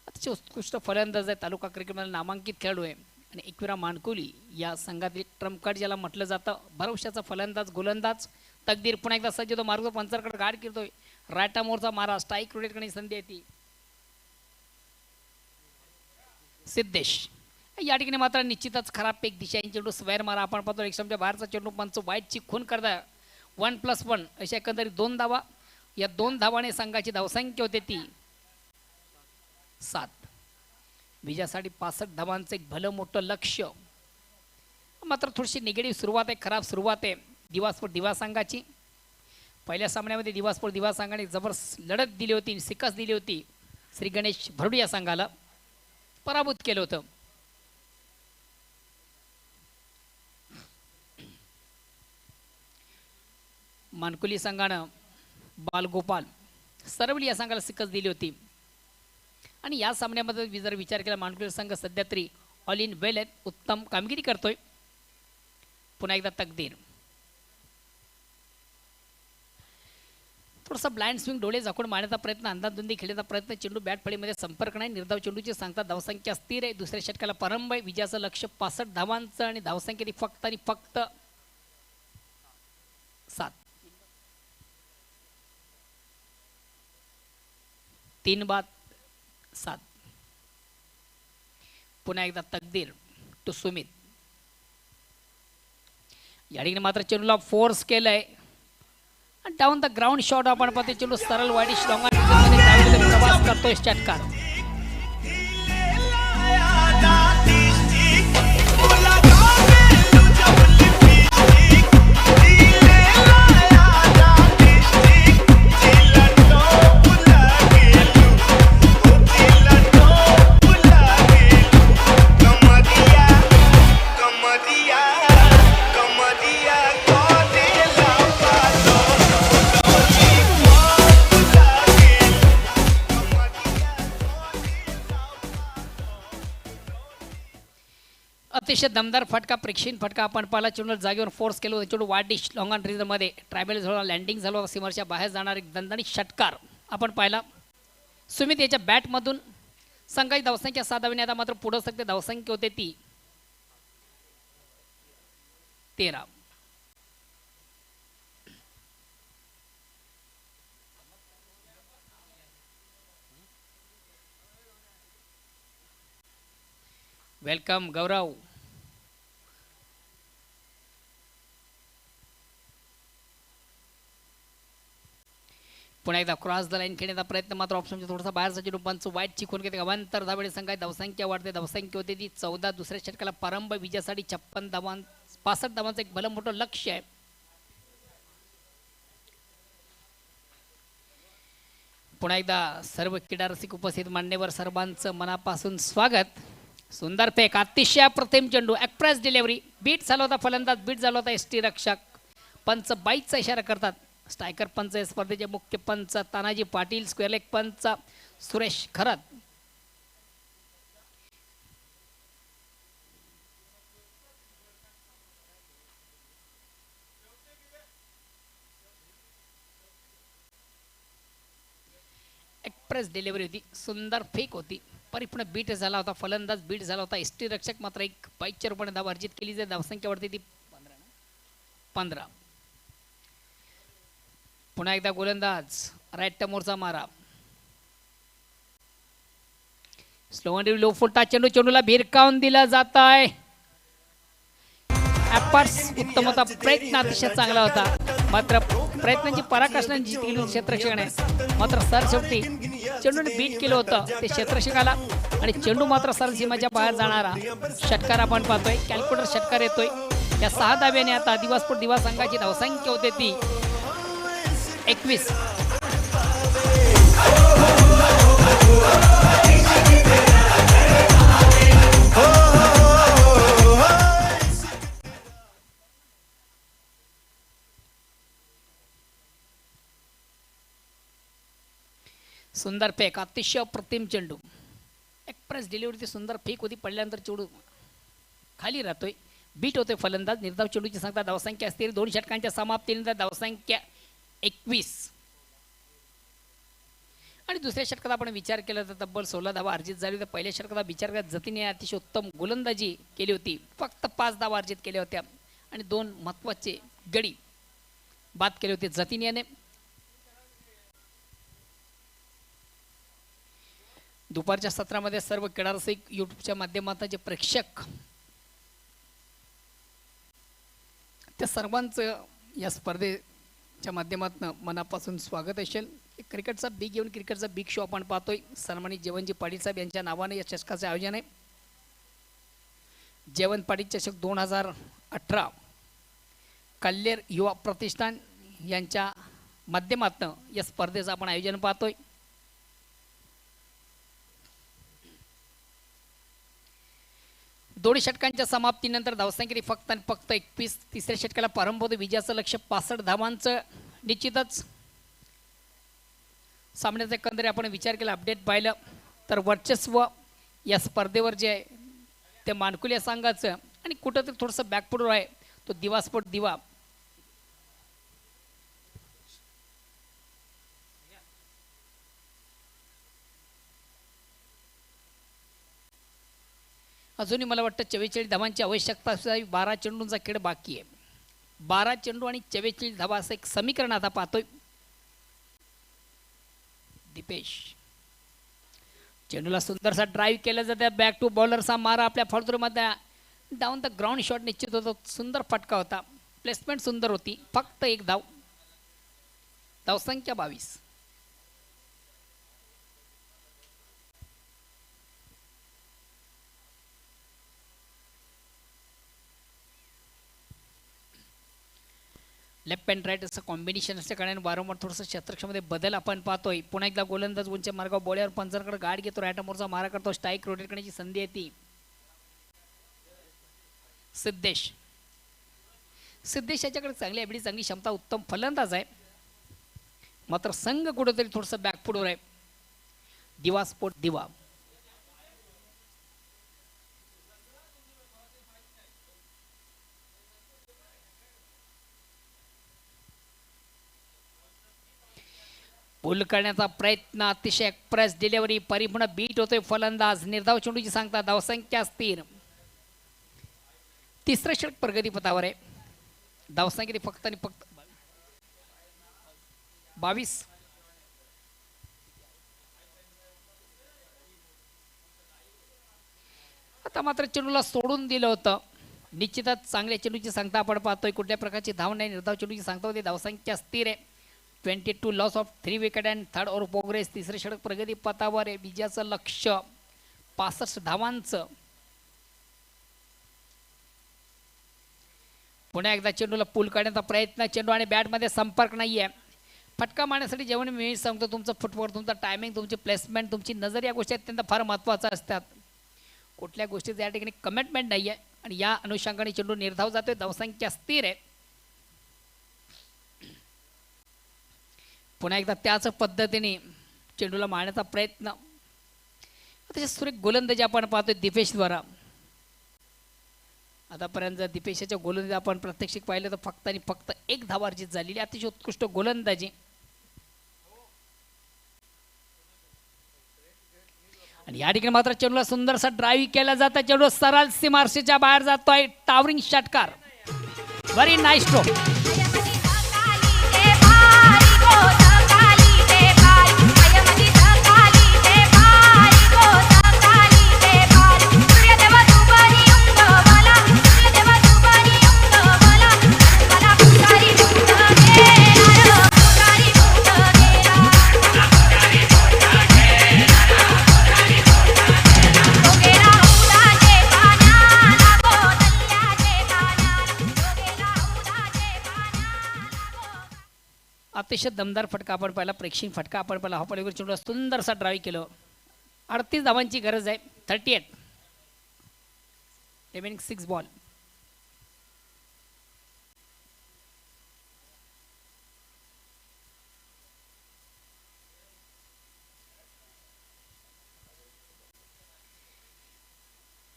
अतिशय उत्कृष्ट फलंदाज आहे, तालुका क्रिकेटमध्ये नामांकित खेळाडू आहे. आणि एकविरा मानकुली या संघातील ट्रम्प कार्ड ज्याला म्हटलं जातं, भरवशाचा फलंदाज गोलंदाज तकदीर. पुन्हा एकदा सज्ज होतो, मार्ग पंचरकडे गाड करतोय, रायटा मोरचा मारा, स्ट्राईक रोटेट करण्याची संधी येते. सिद्धेश या ठिकाणी मात्र निश्चितच खराब पेक दिशा, चेंडू स्क्वेअर मारा आपण पाहतो. एक्समच्या बाहेरचा चेंडू पंच वाईटची खून करता. 1+1 अशा एकंदरीत 2 धावा. या 2 धावाने संघाची धावसंख्या होते ती 7. विजयासाठी 65 धावांचं एक भलं मोठं लक्ष. मात्र थोडीशी निगेटिव्ह सुरुवात आहे, खराब सुरुवात आहे दिवासपूर दिवा संघाची. पहिल्या सामन्यामध्ये दिवासपूर दिवा संघाने जबरदस्त लढत दिली होती, शिकस्त दिली होती. श्री गणेश भरडू या संघाला पराभूत केलं होतं. मानकुली संघानं बालगोपाल सरवली या संघाला शिकस्त दिली होती. आणि या सामन्यामध्ये जर विचार केला, मानकुली संघ सध्या तरी ऑल इन वेल आहेत, उत्तम कामगिरी करतोय. पुन्हा एकदा तकदीर थोडासा ब्लाइंड स्विंग, डोळे झाकून मारण्याचा प्रयत्न, अंदाधुंदी खेळण्याचा प्रयत्न, चेंडू बॅट फळीमध्ये संपर्क नाही, निर्धाव चेंडूची सांगतात. धावसंख्या स्थिर आहे. दुसऱ्या षटकाला प्रारंभ आहे. विजयाचं लक्ष 65 धावांचं आणि धावसंख्या फक्त आणि फक्त 7. 3-7. पुन्हा एकदा तकदीर टू सुमित. या ठिकाणी मात्र चेंडूला फोर्स केलंय. डाऊन द ग्राउंड शॉट आपण पाहतो. चेंडू सरळ वाईडिश लॉंग प्रवास करतोय षटकार. अतिशय दमदार फटका प्रेक्षणीय फटका आपण पाहिला. चेंडूला जागेवर फोर्स केलं होतं. चेंडू वाढ डिश लॉंग ऑन मध्ये ट्रायबल झाला, लँडिंग झालं होतं. सीमाच्या बाहेर जाणार एक दणदणीत षटकार आपण पाहिला. सुमित याच्या बॅटमधून संघाची धावसंख्या 7 धावांनी आता मात्र पुढे सकते. धावसंख्या होते ती 13. वेलकम गौरव. पुन्हा एकदा क्रॉस द लाईन खेळण्याचा प्रयत्न मात्र ऑप्शनच्या थोडासा बाहेरचा चेंडू पंच वाईट चिकून घेते. अवांतर धावेळी संघाची धावसंख्या वाढते. धावसंख्या होते ती 14. दुसऱ्या षटकाला प्रारंभ विजयासाठी 56 धावां 65 धावांचं एक भलं मोठं लक्ष आहे. पुन्हा एकदा सर्व क्रीडा रसिक उपस्थित मान्यवर सर्वांचं मनापासून स्वागत. सुंदर फेक अतिशय अप्रतिम चेंडू एक्सप्रेस डिलिव्हरी. बीट झाला होता फलंदाज, बीट झाला होता एसटी रक्षक. पंच बाईटचा इशारा करतात. स्ट्रायकर पंच या स्पर्धेचे मुख्य पंच तानाजी पाटील, स्क्वेअर लेग पंच सुरेश खरत. एक्सप्रेस डिलिव्हरी होती. सुंदर फेक होती. परिपूर्ण बीट झाला होता. फलंदाज बीट झाला होता. एसटी रक्षक मात्र एक बाईकच्या रूपाने धाव अर्जित केली. जर धावसंख्या वाढते ती 15. पुन्हा एकदा गोलंदाज राईट मोरचा मारा. स्लो अँड लो फुलटा चेंडू. चेंडूला भिरकावून दिला जात आहे. उत्तम होता. प्रयत्न अतिशय चांगला होता. मात्र प्रयत्नांची पराकाष्ठा जिंकली क्षेत्ररक्षकाने. मात्र सर शेवटी चेंडूने बीट केलं होतं ते क्षेत्ररक्षकाला आणि चेंडू मात्र सर सीमाच्या बाहेर जाणारा षटकार आपण पाहतोय. कॅल्क्युलेटर षटकार येतोय. या 6 धाब्याने आता दिवसपूर दिवा संघाची धावसंख्या होते ती 21. सुंदर फेक अतिशय अप्रतिम चेंडू. एक्सप्रेस डिलिव्हरी सुंदर फेक होती. पडल्यानंतर चेंडू खाली राहतोय. बीट होतोय फलंदाज. निर्धाव चेंडूची संख्या धावसंख्या असते 2 षटकांच्या समाप्तीनंतर धावसंख्या 21. आणि दुसऱ्या षटकात आपण विचार केला तर तब्बल 16 धावा अर्जित झाली. तर पहिल्या षटकात विचार केला जतीने अतिशय उत्तम गोलंदाजी केली होती. फक्त 5 धावा अर्जित केल्या होत्या आणि 2 महत्त्वाचे गडी बाद केले होते जतीने. दुपारच्या सत्रामध्ये सर्व क्रीडा रसिक यूट्यूबच्या माध्यमातून जे प्रेक्षक त्या सर्वांचं या स्पर्धेच्या माध्यमातून मनापासून स्वागत असेल. क्रिकेटचा बिग इव्हेंट, क्रिकेटचा बिग शो आपण पाहतोय. सन्मानित जेवणजी पाटील साहेब यांच्या नावाने या चषकाचे आयोजन आहे. जेवण पाटील चषक 2018 कल्लेर युवा प्रतिष्ठान यांच्या माध्यमातून या स्पर्धेचं आपण आयोजन पाहतोय. दोन्ही षटकांच्या समाप्तीनंतर धावसंख्या फक्त आणि फक्त 21. तिसऱ्या षटकाला प्रारंभ होतो. विजयाचं लक्ष 65 धावांचं निश्चितच. सामन्याचा एकंदरीत आपण विचार केला, अपडेट पाहिलं तर वर्चस्व या स्पर्धेवर जे आहे ते मानकुल या संघाचं आणि कुठंतरी थोडंसं बॅकफुटवर आहे तो दिवा स्पोर्ट दिवा. अजूनही मला वाटतं 44 धावांची आवश्यकता असावी. 12 चेंडूंचा खेळ बाकी आहे. 12 चेंडू आणि 44 धावा असं एक समीकरण आता पाहतोय. दीपेश चेंडूला सुंदरसा ड्राईव्ह केला जाते. बॅक टू बॉलरचा मारा आपल्या फळतुरीमध्ये डाऊन द ग्राउंड शॉट निश्चित होतो. सुंदर फटका होता. प्लेसमेंट सुंदर होती. फक्त 1 धाव. धावसंख्या 22. लेफ्ट अँड राईट असं कॉम्बिनेशन असल्या कारणाने वारंवार थोडंसं क्षेत्रक्षमध्ये बदल आपण पाहतोय. पुन्हा एकदा गोलंदाज उंच मार्गावर बॉलर पंचांकडे गाड घेतो. राईट मोरचा मारा करतो. स्ट्राईक रोटेट करण्याची संधी येते. सिद्धेश याच्याकडे चांगली ॲबिलिटी, चांगली क्षमता, उत्तम फलंदाज आहे. मात्र संघ कुठेतरी थोडंसं बॅकफुटवर आहे. दिवा स्पोर्ट दिवा पुल करण्याचा प्रयत्न, अतिशय एक्सप्रेस डिलिव्हरी, परिपूर्ण बीट होतोय फलंदाज. निर्धाव चेंडूची सांगता, धावसंख्या स्थिर. तिसरं षटक प्रगतीपथावर आहे. धावसंख्या फक्त आणि फक्त 22. आता मात्र चेंडूला सोडून दिलं होतं. निश्चितच चांगल्या चेंडूची सांगता आपण पाहतोय. कुठल्या प्रकारची धाव नाही. निर्धाव चेंडूची सांगता होती. धावसंख्या स्थिर आहे. 22 loss of 3 wicket and third over progress. तिसरे षटक प्रगती पथावर आहे. विजयाचं लक्ष 65 धावांचं. पुन्हा एकदा चेंडूला पूल काढण्याचा प्रयत्न. चेंडू आणि बॅटमध्ये संपर्क नाहीये. फटका मारण्यासाठी जेव्हा मी सांगतो तुमचं फुटवर्क, तुमचा टायमिंग, तुमची प्लेसमेंट, तुमची नजर या गोष्टी अत्यंत फार महत्त्वाच्या असतात. कुठल्या गोष्टीचं या ठिकाणी कमिटमेंट नाही आहे आणि या अनुषंगाने चेंडू निर्धाव जातोय. धावसंख्या स्थिर आहे. पुन्हा एकदा त्याच पद्धतीने चेंडूला मारण्याचा प्रयत्न. अतिशय सुरेख गोलंदाजी आपण पाहतोय दिपेशद्वारा. आतापर्यंत जर दिपेशाच्या गोलंदाजी आपण प्रात्यक्षिक पाहिलं तर फक्त आणि फक्त 1 धाव अर्जित झालेली. अतिशय उत्कृष्ट गोलंदाजी. आणि या ठिकाणी मात्र चेंडूला सुंदरसा ड्राईव्ह केला जाता. चेंडू सरळ सीमारेषेच्या बाहेर जातोय. टावरिंग षटकार. Very nice stroke. अतिशय दमदार फटका आपण पाहिला. प्रेक्षणीय फटका आपण पाहिला. हा पलीकडे चेंडूला सुंदरसा ड्राईव्ह केलं. 38 धावांची गरज आहे. 38 रिमेनिंग 6 बॉल.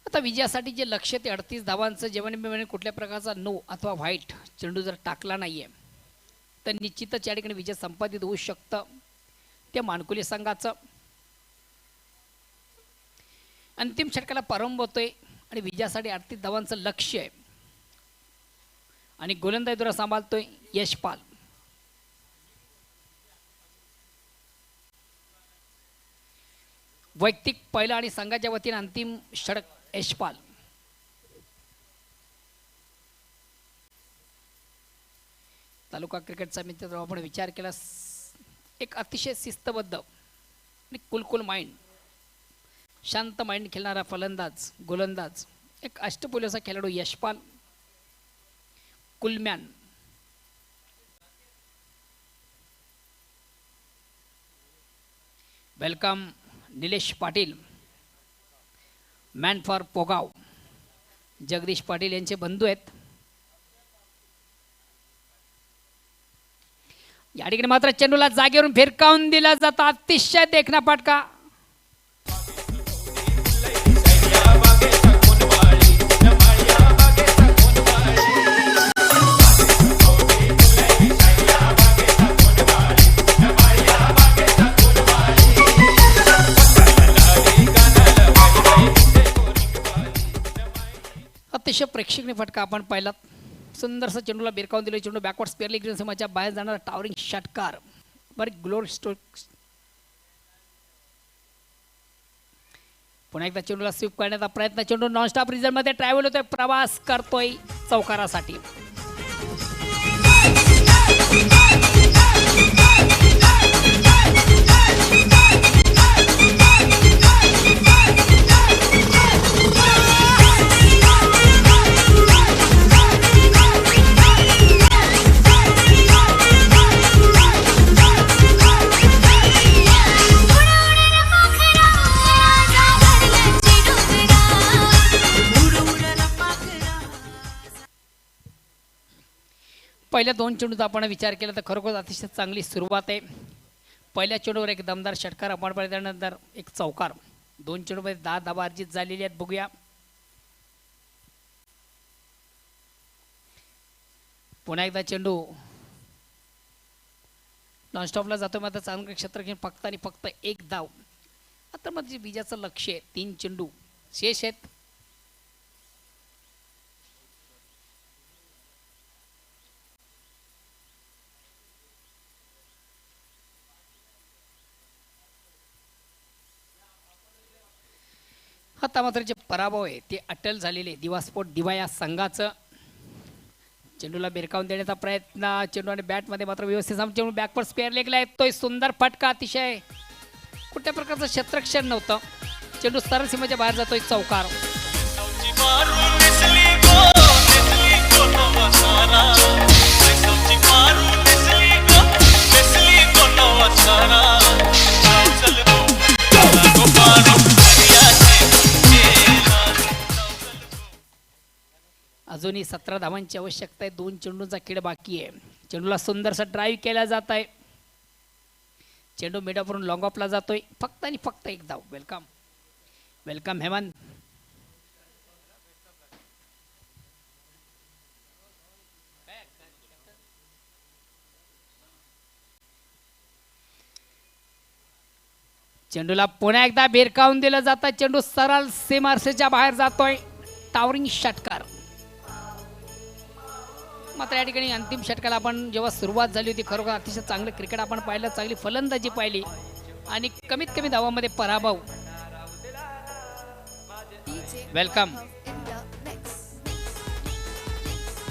आता विजयासाठी जे लक्ष्य ते 38 धावांचं. जेवण कुठल्या प्रकारचा नो अथवा व्हाईट चेंडू जर टाकला नाहीये तर निश्चितच या ठिकाणी विजय संपादित होऊ शकतं त्या मानकुली संघाचं. अंतिम षटकाला प्रारंभ होतोय आणि विजयासाठी 38 धावांचं लक्ष्य आहे. आणि गोलंदाजीद्वारा सांभाळतोय यशपाल. वैयक्तिक पहिला आणि संघाच्या वतीने अंतिम षटक यशपाल. तालुका क्रिकेट समितीचा आपण विचार केला. एक अतिशय शिस्तबद्ध आणि कुलकुल माइंड, शांत माइंड खेळणारा फलंदाज, गोलंदाज, एक अष्टपैलू खेळाडू यशपाल. कुलमॅन. Welcome Nilesh Patil, man for पोगाव. जगदीश पाटील यांचे बंधू आहेत. या ठिकाणी मात्र चेंडूला जागेवरून फिरकावून दिला जातो. अतिशय देखणा फटका. अतिशय प्रेक्षणीय फटका आपण पाहिला. सुंदरसा चेंडूला बिरकावून दिलं. चेंडू बॅकवर्ड स्पेअरली ग्रीन सीमाच्या बाहेर जाणारा टावरिंग षटकार. बरी ग्लोर स्ट्रोक. पुन्हा एकदा चेंडूला स्वीप करण्याचा प्रयत्न. चेंडू नॉनस्टॉप रिझल्ट मध्ये ट्रॅव्हल होतोय, प्रवास करतोय चौकारासाठी. पहिल्या 2 चेंडूचा आपण विचार केला तर खरोखर अतिशय चांगली सुरुवात आहे. पहिल्या चेंडूवर एक दमदार षटकार आपण पाहिला, त्यानंतर एक चौकार. 2 चेंडूमध्ये 10 धावा अर्जित झालेली आहेत. बघूया पुन्हा एकदा चेंडू नॉनस्टॉपला जातो मात्र चांगलं क्षेत्र घेऊन फक्त आणि फक्त एक धाव. आता मग विजयाचं लक्ष आहे 3 चेंडू शेष आहेत. आता मात्र जे पराभव आहे ते अटल झालेले दिवा स्पोर्ट दिवा या संघाचं. चेंडूला बेरकावून देण्याचा प्रयत्न, चेंडू आणि बॅटमध्ये मात्र व्यवस्थित चेंडू बॅकवर्ड स्क्वेअर लेगला येतोय. सुंदर फटका, अतिशय कुठल्या प्रकारचं क्षेत्रक्षण नव्हतं. चेंडू सरळ सीमेच्या बाहेर जातोय चौकार. अजूनही 17 धावांची आवश्यकता आहे. 2 चेंडूंचा खेळ बाकी आहे. चेंडूला सुंदरसा ड्राईव्ह केला जात आहे. चेंडू मिडवरून लॉंग ऑफला जातोय. फक्त आणि फक्त एक धाव. Welcome welcome Hemant. चेंडूला पुन्हा एकदा बेरकावून दिलं जातं. चेंडू सरळ सीमारेषेच्या बाहेर जातोय. टावरिंग षटकार. मात्र या ठिकाणी अंतिम षटकाला आपण जेव्हा सुरुवात झाली होती खरोखर अतिशय चांगलं क्रिकेट आपण पाहिलं, चांगली फलंदाजी पाहिली आणि कमीत कमी धावामध्ये पराभव. वेलकम